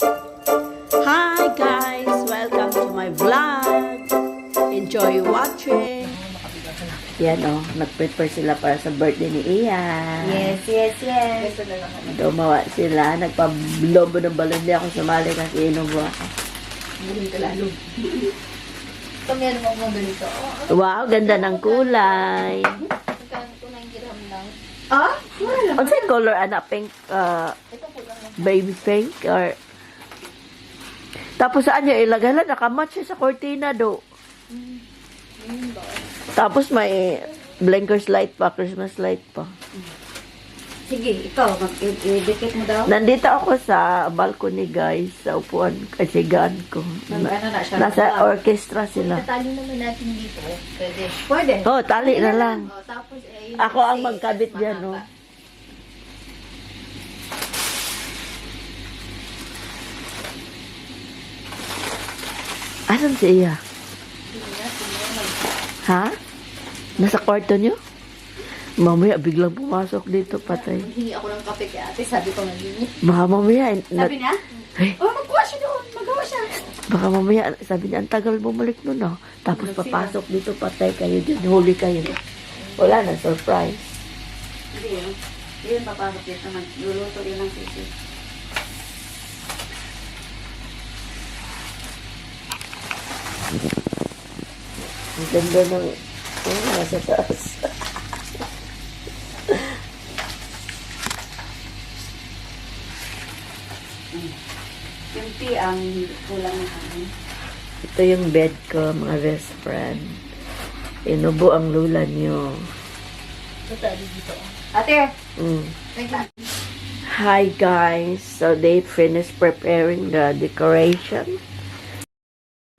Hi guys! Welcome to my vlog! Enjoy watching! Yan o, nag-prepare sila para sa birthday ni Ian. Yes. Gumawa sila, nagpa-blobo ng balon. Hindi ako sumali kasi inubo ako. Galing ka lalo. Ito meron mo ganito. Wow, ganda ng kulay. Magkano po 9 dirham lang. Ano sa'yo color, anak? Pink, Ito po lang. baby pink? Or... Tapos saan niya ilagay? Hala, nakamatch siya sa cortina do. Tapos may blinkers light pa, Christmas light pa. Sige, ikaw, mag-dikit mo daw. Nandito ako sa balcony guys, sa upuan kasigaan ko. Ano na siya? Nasa orchestra sila. Tatali naman natin dito. Pwede. Oh, tali na lang. Tapos, yun Ako ang kasi magkabit dyan, no? mahaba. Asan si Iya? Ha? Nasa kwarto niyo? Mamaya biglang pumasok dito, patay. Hingi ako ng kape kay ate, sabi ko naghingi. Baka mamaya, Sabi niya? Eh. Magkuha siya doon, magawa siya. baka mamaya, sabi niya, ang tagal bumalik nun, no? Tapos papasok dito, patay kayo dyan, huli kayo. Wala na, surprise. Hindi yun. Hindi yun papasok dito, magluluto yun ng sisi. Ang ganda ng, nasa taas. Yung tea ang kulang na kami. Ito yung bed ko, mga best friend. Inubo ang lula niyo. Ito tayo dito. Ate! Mm. Thank you. Hi guys, so they finished preparing the decoration.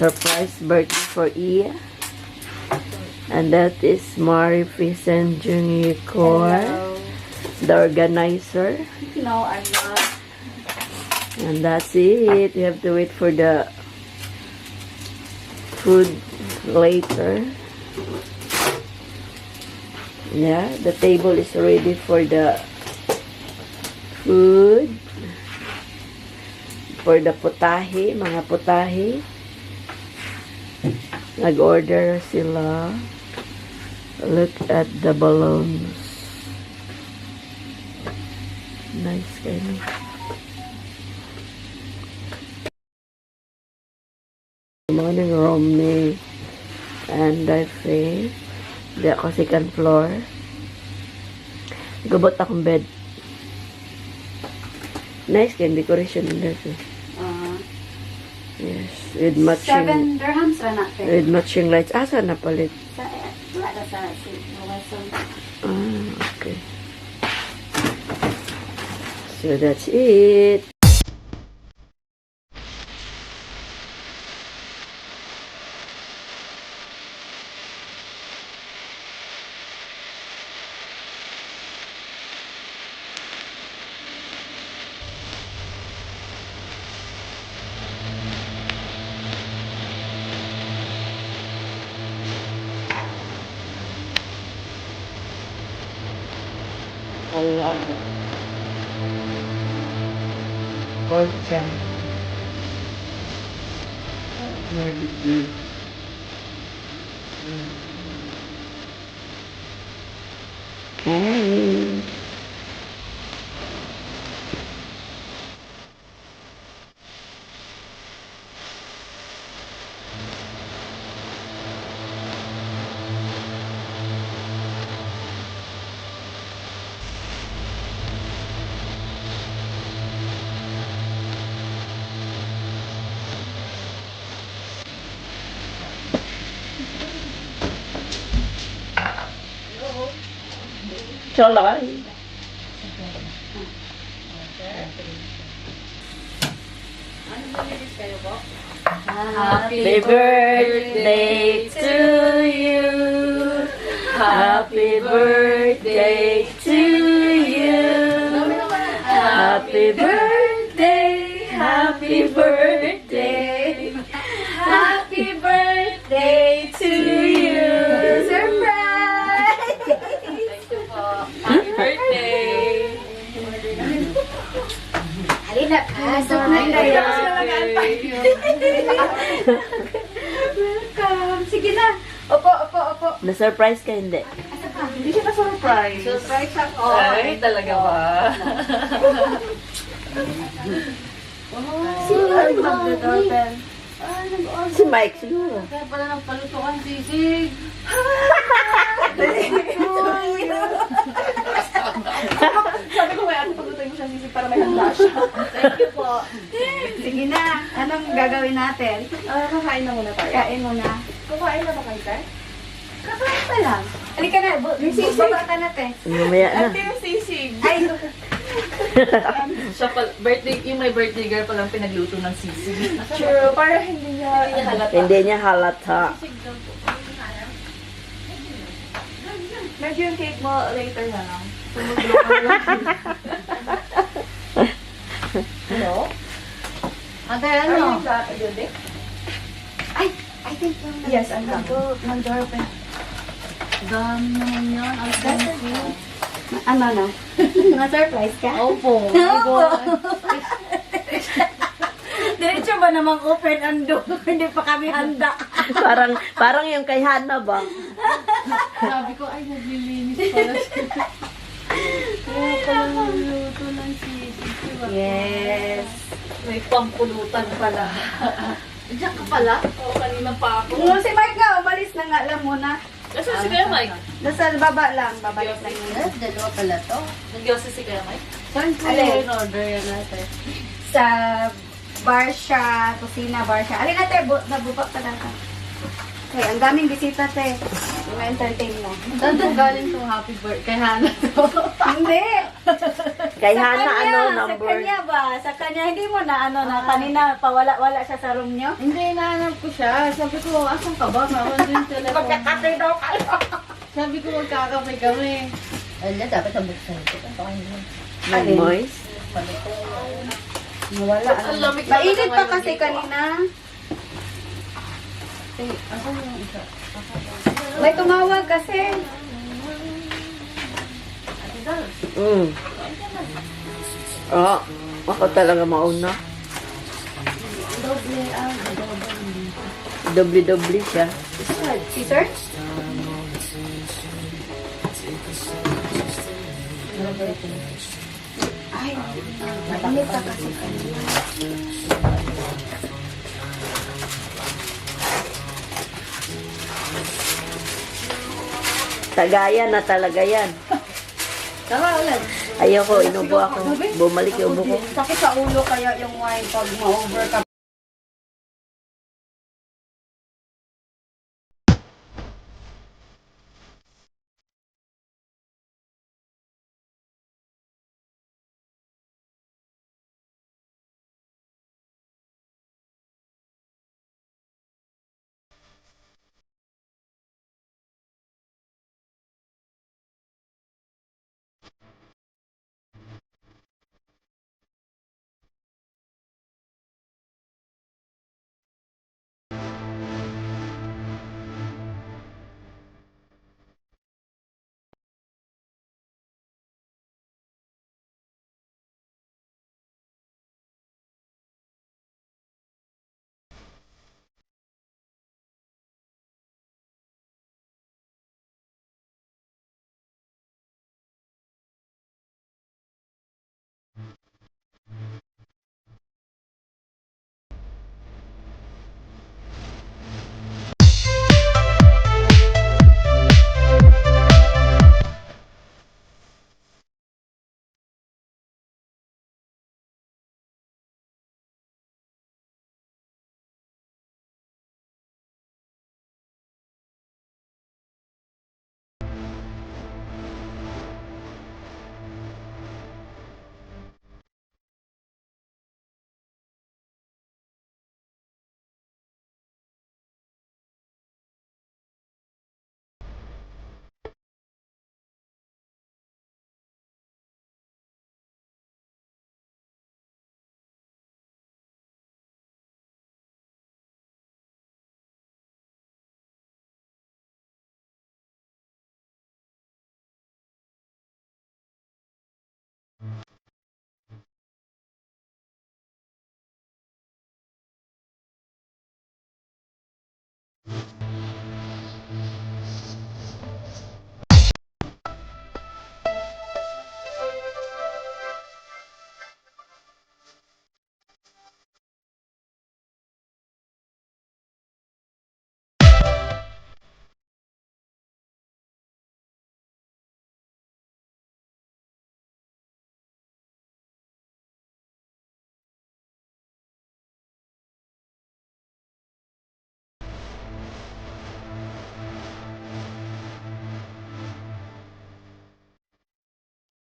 Surprise birthday for Iya. And that is Marificent Junior Core, the organizer. No, I'm not. And that's it. You have to wait for the food later. Yeah, the table is ready for the food. For the putahe, mga putahe. Nag-order sila. Look at the balloons. Nice kind of. Good morning, Romney. And I think, di ako second floor. Gabot akong bed. Nice kind decoration in there too. Yes, with matching 7 dirhams ra na. with matching lights. Asa na palit? Wala na sa Wilson. Okay. So that's it. Allah. Pork chop. Barbecue. Okay. Salay. Happy birthday to you. Happy birthday to you. Happy birthday. Happy birthday. Happy birthday to you. Surprise! Happy birthday! Welcome. Sige na. Opo. Na-surprise ka, hindi? Hindi siya na-surprise. Surprise ako. Ay, talaga ba? Sino ang magdodoorbell? Si Mike siguro. Kaya pala nagpalutukan, sisig. Sabi ko, may ano paglutuin mo siya sisig para may handa siya. Thank you po. Sige na. Anong gagawin natin? Kakain na muna tayo. Kain muna. Kumain na ba kayo, Tay? Kakain pa lang. Halika na. Yung sisig. Baba ka na, Te. Mamaya na. yung sisig. Ay, Siya birthday, yung may birthday girl palang pinagluto ng sisig. true. Para hindi niya halata. Hindi niya halata. Medyo yung cake mo later na lang. Hello? Ate, Ano? ano? Ay, I think yes, I'm doorbell. Dami naman yan. Ang dami. Ano? Na-surprise ka? Opo. Diretso ba namang open and door? Hindi pa kami handa. Parang yung kay Hana ba? Sabi ko, ay, naglilinis pala siya. Kaya pala nagluluto ng sisig. Diba? Yes. May pampulutan pala. Diyan ka pala? Oo, kanina pa ako. Si Mike nga, umalis na nga lang muna. Kasi si Kuya Mike. Nasa baba lang, babalik lang yun. Dalawa pala to. Nagyosi si Kuya Mike? Saan po Alin? yung order yan natin? Sa bar siya, kusina bar siya. Alin natin, nabubak pa natin. Okay, ang daming bisita, te. Yung entertain mo. Saan doon galing itong happy birthday? Kay Hana to. Hindi! Kay Sa Hana, kanya, ano, Sa number? kanya ba? Sa kanya, hindi mo na, kanina, pawala-wala siya sa room niyo? Hindi, nahanap ko siya. Sabi ko, asan ka ba? Meron din yung telephone. Magkakape daw kayo. Sabi ko, magkakape kami. Ala, dapat nabuksan ito. Ito kayo mo. Alin? Moist? Nawala. Ang lamig na Mainit pa ngayon kasi dito. kanina. Asan yung isa? May tumawag kasi. Ako talaga mauna. Doble siya. Si sir? Ay, mainit pa kasi kanina. Tagayan na talaga yan. Tama ulit. Ayoko, inubo ako. Bumalik yung ubo ko. Sakit sa ulo kaya yung wine pag ma-over ka.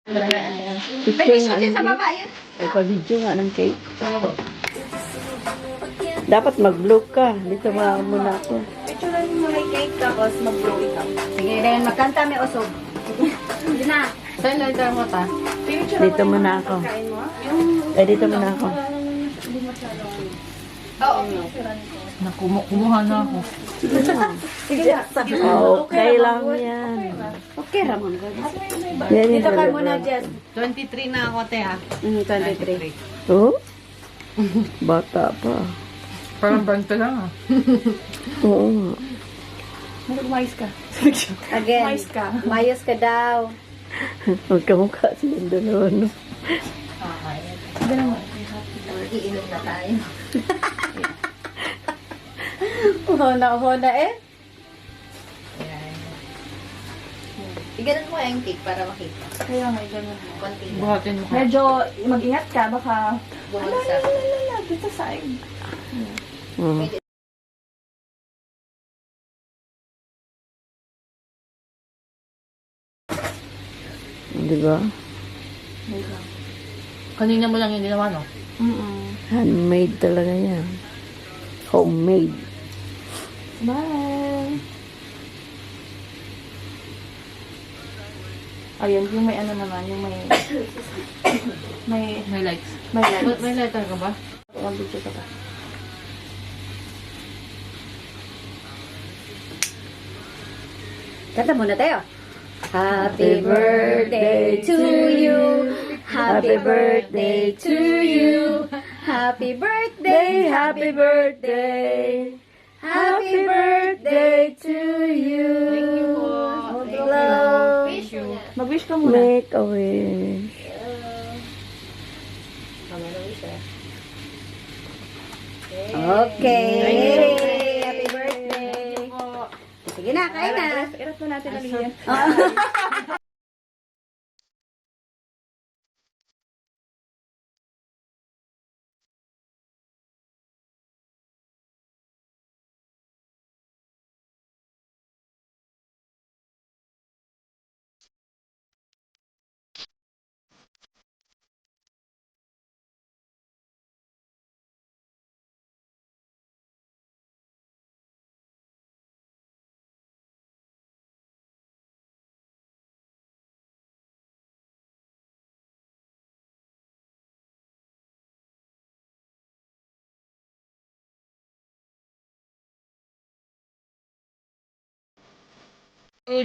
Picture nga ng Sa cake. baba yun. Ay, pa-video nga ng cake. Dapat mag-vlog ka. Dito muna ako. Picturean mo may cake tapos mag-blow ikaw. Sige, Ren. Magkanta may usog. Hindi na. Saan lighter mo ta? Dito muna ako. Kain mo? Ay, dito muna ako. Oo. Kumuha na ako. Sige na. Okay lang yan. Okay, Ramon. Yan yung Dito ka talaga. muna, Jess. 23 na ako, te, ha? 23. Oh? Bata pa. Parang burn ka lang, ha? Oo nga. Mag-mais ka. Again. Mais ka. Mayos ka daw. Magkamukha silang dalawa, no? Iinom na tayo. Hona eh. Iganan mo kaya yung cake para makita. Kaya may ganun. Konti lang. Buhatin mo ka. Medyo mag-ingat ka, baka... Bumagsak. Dito side. Hmm. Di ba? Kanina mo lang yung ginawa, no? Handmade talaga yan. Homemade. Bye! Ayun, yung may ano naman, yung may... May lights. May lights. May lighter ka ba? Ang video ka ba? Kanta muna tayo. Happy birthday to you. Happy birthday to you. Happy birthday, happy birthday. Happy birthday to you. Thank you po. Hello. Thank you. Mag-wish ka muna. Make a wish. Okay. Thank you. Happy birthday. Sige na, kain na. Irat mo natin ang liyan. Happy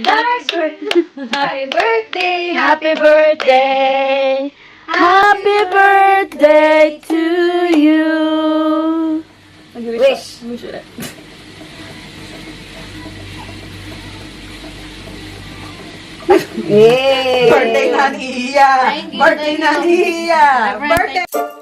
birthday! Happy birthday! Happy birthday to you! Wish. Yay! Birthday na niya! Birthday na niya! Birthday!